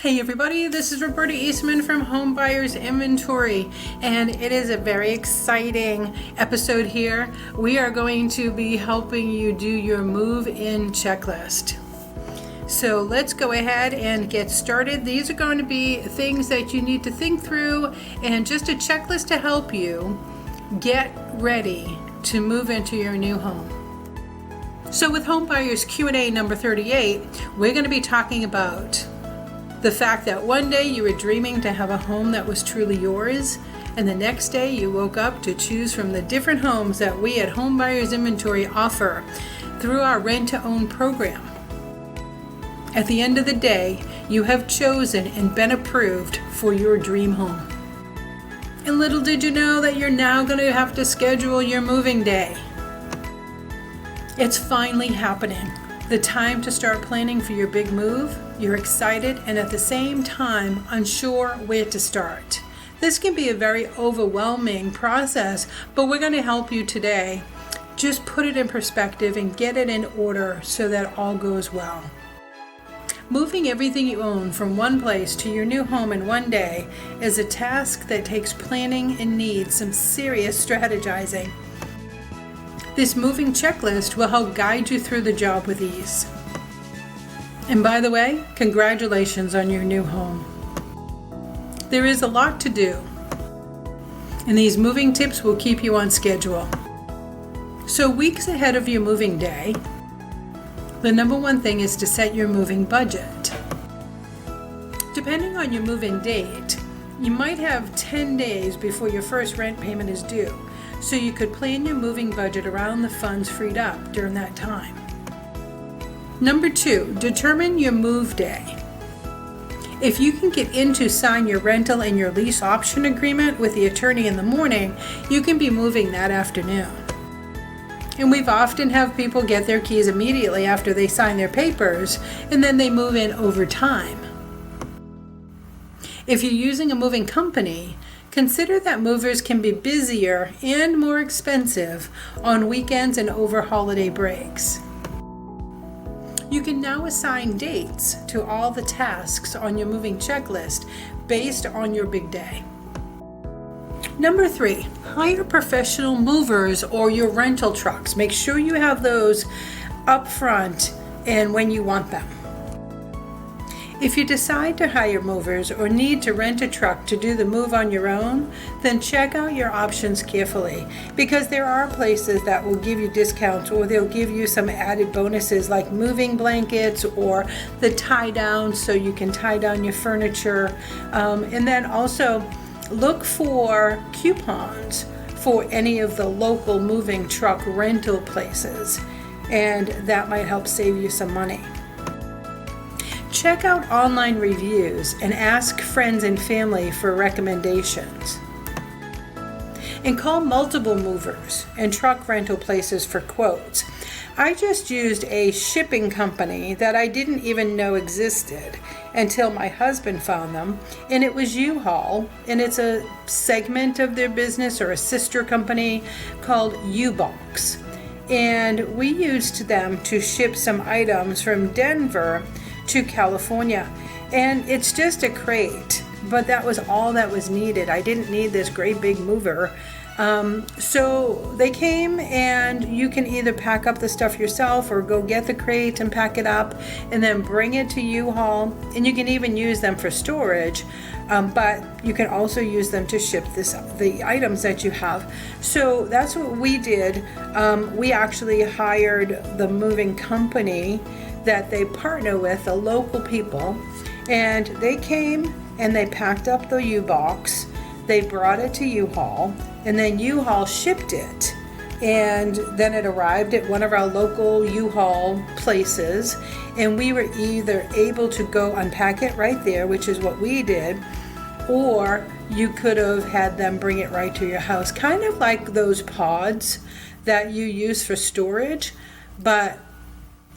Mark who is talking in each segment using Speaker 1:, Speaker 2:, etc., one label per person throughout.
Speaker 1: Hey everybody, this is Roberta Eastman from Home Buyers Inventory, and it is a very exciting episode here. We are going to be helping you do your move-in checklist. So let's go ahead and get started. These are going to be things that you need to think through and just a checklist to help you get ready to move into your new home. So with Home Buyers Q&A number 38, we're going to be talking about the fact that one day you were dreaming to have a home that was truly yours, and the next day you woke up to choose from the different homes that we at Home Buyers Inventory offer through our rent-to-own program. At the end of the day, you have chosen and been approved for your dream home. And little did you know that you're now going to have to schedule your moving day. It's finally happening. The time to start planning for your big move. You're excited and at the same time unsure where to start. This can be a very overwhelming process, but we're going to help you today. Just put it in perspective and get it in order so that all goes well. Moving everything you own from one place to your new home in one day is a task that takes planning and needs some serious strategizing. This moving checklist will help guide you through the job with ease. And by the way, congratulations on your new home. There is a lot to do, and these moving tips will keep you on schedule. So weeks ahead of your moving day, the number one thing is to set your moving budget. Depending on your move-in date, you might have 10 days before your first rent payment is due. So you could plan your moving budget around the funds freed up during that time. Number 2, determine your move day. If you can get in to sign your rental and your lease option agreement with the attorney in the morning, you can be moving that afternoon. And we've often have people get their keys immediately after they sign their papers, and then they move in over time. If you're using a moving company, consider that movers can be busier and more expensive on weekends and over holiday breaks. You can now assign dates to all the tasks on your moving checklist based on your big day. Number 3, hire professional movers or your rental trucks. Make sure you have those up front and when you want them. If you decide to hire movers or need to rent a truck to do the move on your own, then check out your options carefully, because there are places that will give you discounts or they'll give you some added bonuses like moving blankets or the tie down so you can tie down your furniture. And then also look for coupons for any of the local moving truck rental places, and that might help save you some money. Check out online reviews and ask friends and family for recommendations. And call multiple movers and truck rental places for quotes. I just used a shipping company that I didn't even know existed until my husband found them, and it was U-Haul, and it's a segment of their business or a sister company called U-Box. And we used them to ship some items from Denver to California, and it's just a crate, but that was all that was needed. I didn't need this great big mover. So they came, and you can either pack up the stuff yourself or go get the crate and pack it up and then bring it to U-Haul, and you can even use them for storage, but you can also use them to ship the items that you have. So that's what we did. We actually hired the moving company that they partner with, the local people, and they came and they packed up the U-Box, they brought it to U-Haul, and then U-Haul shipped it, and then it arrived at one of our local U-Haul places, and we were either able to go unpack it right there, which is what we did, or you could have had them bring it right to your house, kind of like those pods that you use for storage, but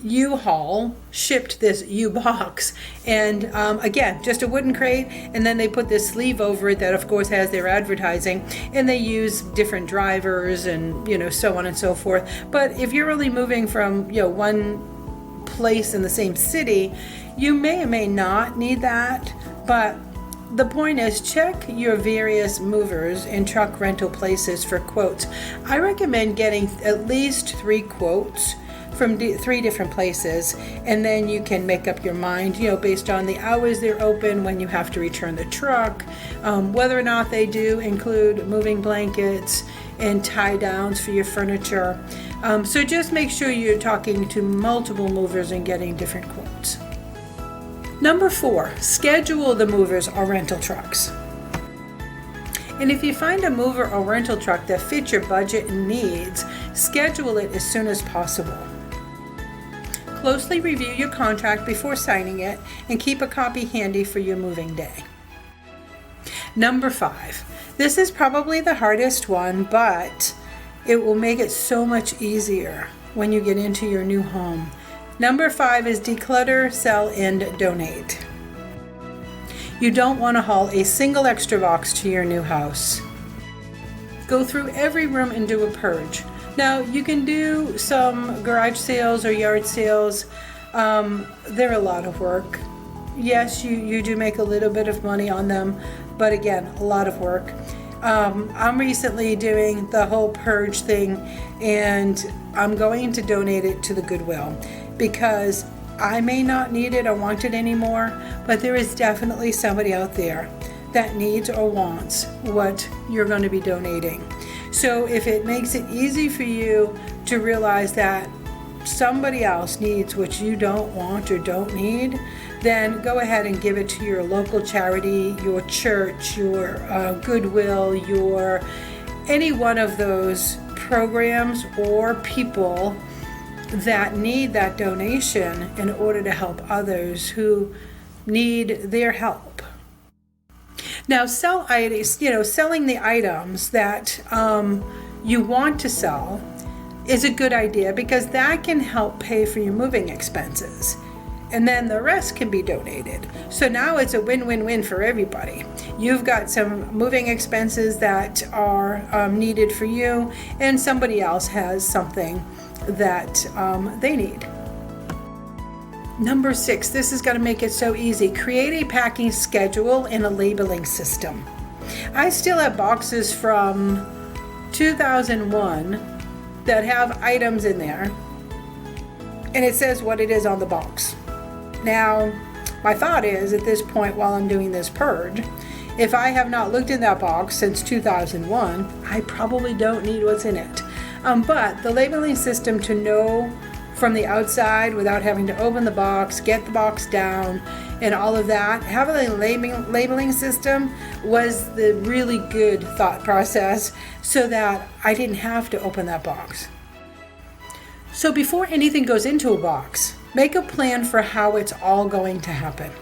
Speaker 1: U-Haul shipped this U-Box, and again, just a wooden crate, and then they put this sleeve over it that of course has their advertising, and they use different drivers and so on and so forth. But if you're only moving from one place in the same city, you may or may not need that. But the point is, check your various movers and truck rental places for quotes. I recommend getting at least 3 quotes from 3 different places, and then you can make up your mind, based on the hours they're open, when you have to return the truck, whether or not they do include moving blankets and tie downs for your furniture. So just make sure you're talking to multiple movers and getting different quotes. Number 4, schedule the movers or rental trucks. And if you find a mover or rental truck that fits your budget and needs, schedule it as soon as possible. Closely review your contract before signing it and keep a copy handy for your moving day. Number 5. This is probably the hardest one, but it will make it so much easier when you get into your new home. Number 5 is declutter, sell, and donate. You don't want to haul a single extra box to your new house. Go through every room and do a purge. Now, you can do some garage sales or yard sales. They're a lot of work. Yes, you do make a little bit of money on them, but again, a lot of work. I'm recently doing the whole purge thing, and I'm going to donate it to the Goodwill because I may not need it or want it anymore, but there is definitely somebody out there that needs or wants what you're going to be donating. So if it makes it easy for you to realize that somebody else needs what you don't want or don't need, then go ahead and give it to your local charity, your church, your Goodwill, your any one of those programs or people that need that donation in order to help others who need their help. Now, selling the items that you want to sell is a good idea because that can help pay for your moving expenses. And then the rest can be donated. So now it's a win-win-win for everybody. You've got some moving expenses that are needed for you, and somebody else has something that they need. Number 6, this is going to make it so easy. Create a packing schedule and a labeling system. I still have boxes from 2001 that have items in there, and it says what it is on the box. Now, my thought is, at this point while I'm doing this purge, if I have not looked in that box since 2001, I probably don't need what's in it. But the labeling system to know from the outside without having to open the box, get the box down, and all of that, having a labeling system was the really good thought process so that I didn't have to open that box. So before anything goes into a box, make a plan for how it's all going to happen.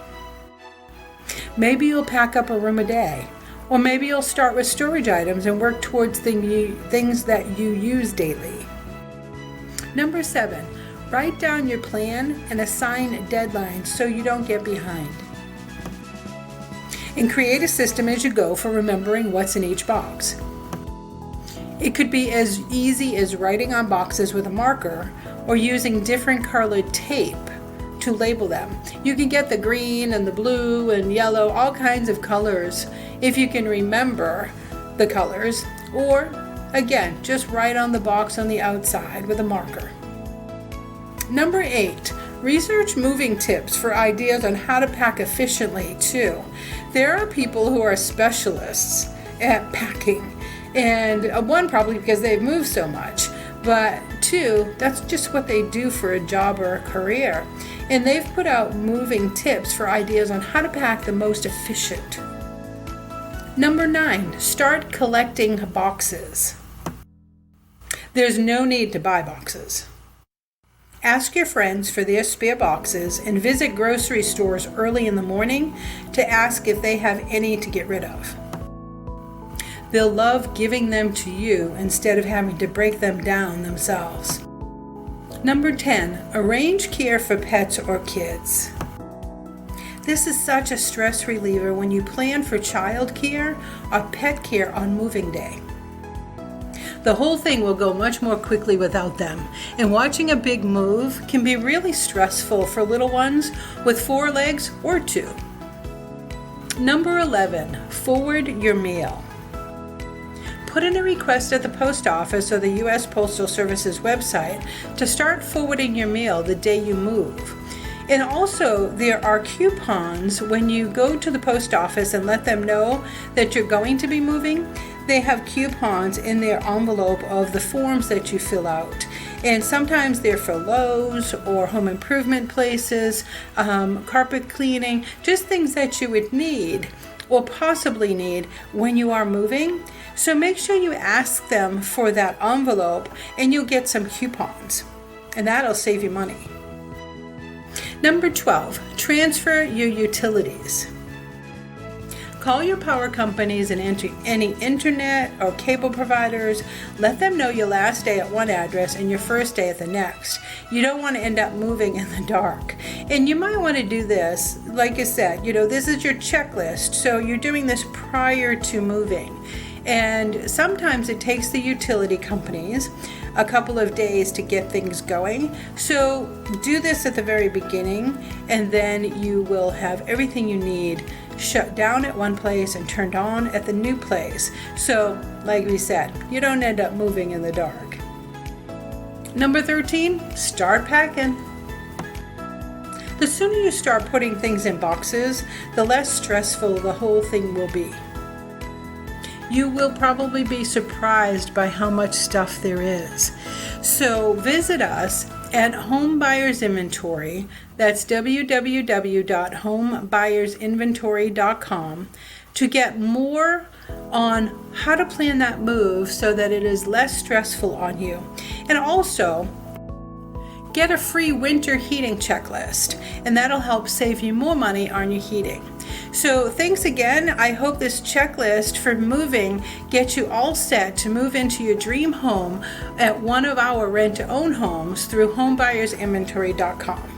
Speaker 1: Maybe you'll pack up a room a day, or maybe you'll start with storage items and work towards things that you use daily. Number 7, write down your plan and assign deadlines so you don't get behind. And create a system as you go for remembering what's in each box. It could be as easy as writing on boxes with a marker or using different colored tape to label them. You can get the green and the blue and yellow, all kinds of colors if you can remember the colors, or again, just write on the box on the outside with a marker. Number 8, research moving tips for ideas on how to pack efficiently too. There are people who are specialists at packing, and one, probably because they've moved so much, but 2, that's just what they do for a job or a career. And they've put out moving tips for ideas on how to pack the most efficient. Number 9, start collecting boxes. There's no need to buy boxes. Ask your friends for their spare boxes and visit grocery stores early in the morning to ask if they have any to get rid of. They'll love giving them to you instead of having to break them down themselves. Number 10, arrange care for pets or kids. This is such a stress reliever when you plan for child care or pet care on moving day. The whole thing will go much more quickly without them, and watching a big move can be really stressful for little ones with 4 legs or 2. Number 11, forward your mail. Put in a request at the post office or the U.S. Postal Service's website to start forwarding your mail the day you move. And also, there are coupons when you go to the post office and let them know that you're going to be moving. They have coupons in their envelope of the forms that you fill out. And sometimes they're for Lowe's or home improvement places, carpet cleaning, just things that you would need or possibly need when you are moving. So make sure you ask them for that envelope and you'll get some coupons. And that'll save you money. Number 12, transfer your utilities. Call your power companies and any internet or cable providers. Let them know your last day at one address and your first day at the next. You don't want to end up moving in the dark. And you might want to do this, like I said, this is your checklist. So you're doing this prior to moving. And sometimes it takes the utility companies a couple of days to get things going. So do this at the very beginning, and then you will have everything you need shut down at one place and turned on at the new place. So, like we said, you don't end up moving in the dark. Number 13, start packing. The sooner you start putting things in boxes, the less stressful the whole thing will be. You will probably be surprised by how much stuff there is. So visit us at Home Buyers Inventory. That's www.homebuyersinventory.com to get more on how to plan that move so that it is less stressful on you. And also, get a free winter heating checklist, and that'll help save you more money on your heating. So thanks again. I hope this checklist for moving gets you all set to move into your dream home at one of our rent-to-own homes through homebuyersinventory.com.